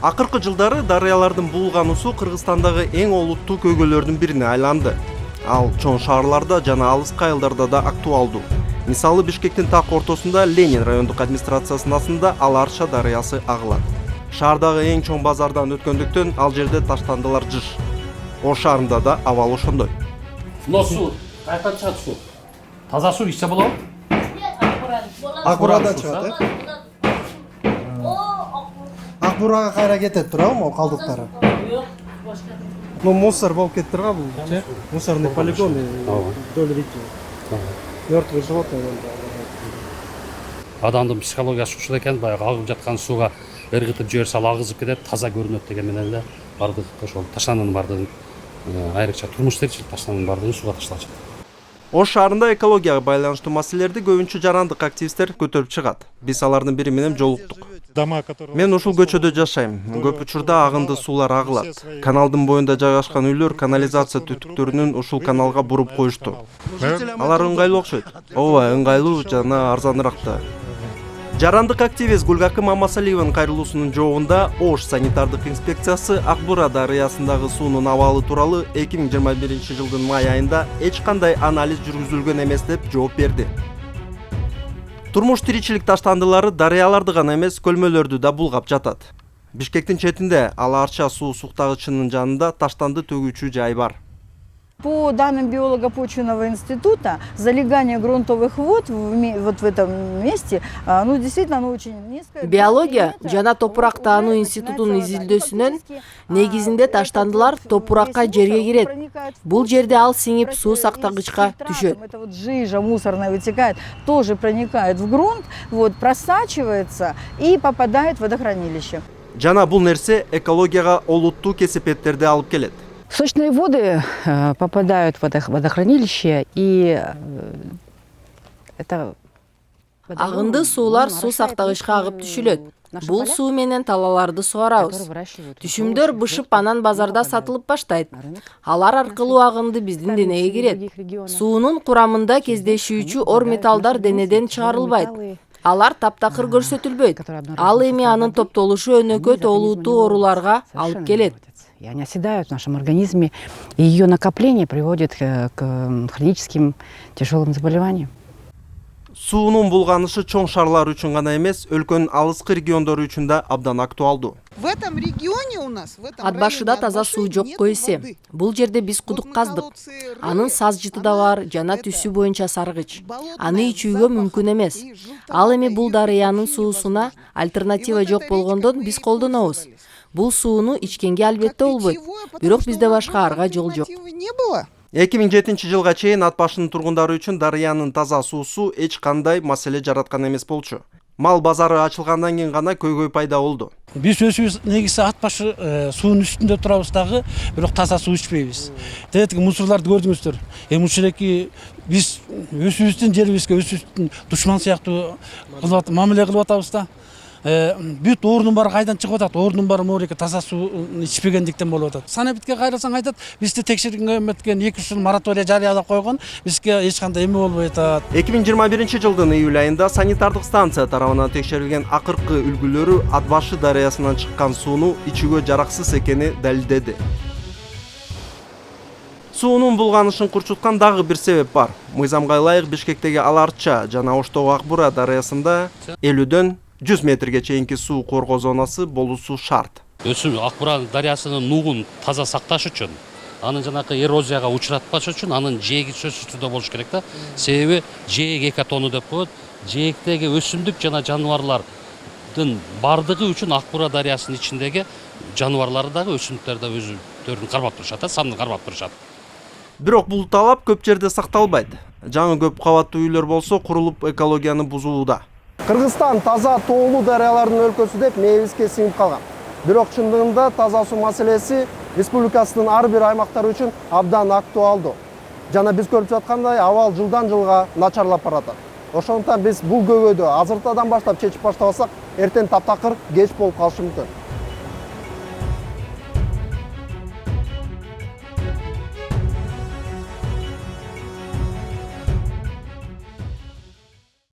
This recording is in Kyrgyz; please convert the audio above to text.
Акыркы жылдары дарыялардын булган суу Кыргызстандагы эң олуттуу көйгөйлөрдүн бирине айланды. Ал чоң шаарларда жана алыскы айылдарда да актуалдуу. Мисалы Бишкектин так ортосунда Ленин райондук администрациясынын астында Ала-Арча дарыясы агылат. Шаардагы эң чоң базардан өткөндүктөн ал жерде таштандылар жыш. Ош шаарында да абал ошондой. Мына суу каяктан чыгат суу? Таза суу ичсе болобу? Акбурада чыгат, Акбурага кайра кетет туурабы могу калдыктары? Ну мусор болуп кетиптир го бул, мусорный полигон, доля видео. Мертвые животные. Адамдын психологиясы ушул экен, баягы агып жаткан сууга ыргытып жиберсе ал агызып кетет, таза көрүнөт деген менен эле бардык ошол таштандын бардыгын айрыкча турмуш тиричилик таштандын бардыгы сууга ташталат. Ош шаарында экологияга байланыштуу маселелерди көбүнчө жарандык активисттер көтөрүп чыгат. Биз алардын бири менен жолуктук. Мен ушул көчөдө жашайм. Көп учурда агынды суулар агылат. Каналдын боюнда жайгашкан үйлөр канализация түтүктөрүнүн ушул каналга буруп коюшту. Алар ыңгайлуу окшойт. Ооба, ыңгайлуу жана арзаныраак да. Жарандык активист Гүлгакым Мамасалиеванын кайрылуусунун жообунда Ош санитардык инспекциясы Акбура дарыясындагы суунун абалы тууралуу 2021 жылдын май айында эч кандай анализ жүргүзүлгөн эмес деп жооп берди. Турмуш тиричилик таштандылары дарыяларды гана эмес, көлмөлөрдү да булгап жатат. Бишкектин четинде Ала-Арча суу суктагычынын жанында таштанды төгүүчү жай бар. По данным биолого-почвенного института, залегание грунтовых вод вот в этом месте, ну, действительно, оно очень низкое. Биология жана топурактануу институтунун изилдөөсүнөн негизинде таштандылар топуракка жерге кирет. Бул жерде ал сиңип суу сактагычка түшөт. Это вот жижа мусорная вытекает, тоже проникает в грунт, вот, просачивается и попадает в водохранилище. Жана бул нерсе экологияга олуттуу кесепеттерди алып келет. Сточные воды попадают в водохранилище, и это... Агынды суулар суу сактагычка агып түшүлөт. Бул суу менен талаларды сугарабыз. Түшүмдөр бышып анан базарда сатылып баштайт. Алар аркылуу агынды биздин денеге кирет. Суунун курамында кездешүүчү ор металлдар денеден чыгарылбайт. Алар таптакыр көрсөтүлбөйт. Ал эми анын топтолушу өнөкөт олуттуу ооруларга алып келет. И они оседают в нашем организме, и ее накопление приводит к хроническим тяжелым заболеваниям. Суунун булганышы чоң шаарлар үчүн гана эмес, өлкөнүн алыскы региондору үчүн да абдан актуалдуу. В этом регионе у нас, в этом Ат башыда таза суу жокко эсе. Бул жерде биз кудук каздык. Анын саз жыты да бар, жана түсү боюнча саргыч. Аны ичүүгө мүмкүн эмес. Ал эми бул дарыянын суусуна альтернатива жок болгондон биз колдонобуз. Бул сууну ичкенге албетте болбойт. Бирок бизде башка арга жол жок. 2007 жылга чейин ат башынын тургундары үчүн дарыянын таза суусу эч кандай маселе жараткан эмес болчу. Мал базары ачылгандан кийин гана көйгөй пайда болду. Биз өзүбүз негизи ат башы суунун үстүндө турабыз дагы, бирок таза суу ичпейбиз. Тетиги мусорларды көрдүңүздөр. Ушул эки биз өзүбүздүн жерибизге өзүбүздүн душман сыяктуу мамиле кылып атабыз да. Бүт ордун бары кайдан чыгып атат, ордун бары морекке таза суу ичпегендиктен болуп атат. Санэпитке кайрылсаң айтат, бизди текшергенге өмөткөн 2 жыл мораторий жарыялап койгон, бизге эч кандай эме болбой атат. 2021 жылдын июль айында санитардык станция тарабынан текшерилген акыркы үлгүлөрү ат башы дарыясынан чыккан сууну ичүүгө жараксыз экени далилдеди. Суунун булганышын курчуткан дагы бир себеп бар. Мыйзамга ылайык Бишкектеги Ала-Арча жана Оштогу Акбура дарыясында 50-дөн 100 метрге чейинки суу коргоо зонасы болуусу шарт. Акбура дарыясынын нугун таза сакташ үчүн, анын жанакы эрозияга учуратпаш үчүн анын жээги сөзсүз түрдө болуш керек да. Себеби жээг экотону деп коет. Жээктеги өсүмдүк жана жаныбарлардын бардыгы үчүн Акбура дарыясынын ичиндеги жаныбарлар дагы өсүмдүктөр да өзүлөрүн кармап турушат, санын кармап турушат. Бирок бул талап көп жерде сакталбайт. Жаңы көп кабаттуу үйлөр болсо курулуп экологияны бузууда. Кыргызстан таза тоолуу дарыялардын өлкөсү деп мээбизге сиңип калган. Бирок чындыгында таза суу маселеси республикасынын ар бир аймактары үчүн абдан актуалдуу. Жана биз көрүп жаткандай абал жылдан жылга начарлап баратат. Ошондуктан биз бул көйгөйдү азыртадан баштап чечип баштабасак, эртең таптакыр кеч болуп калышы мүмкүн.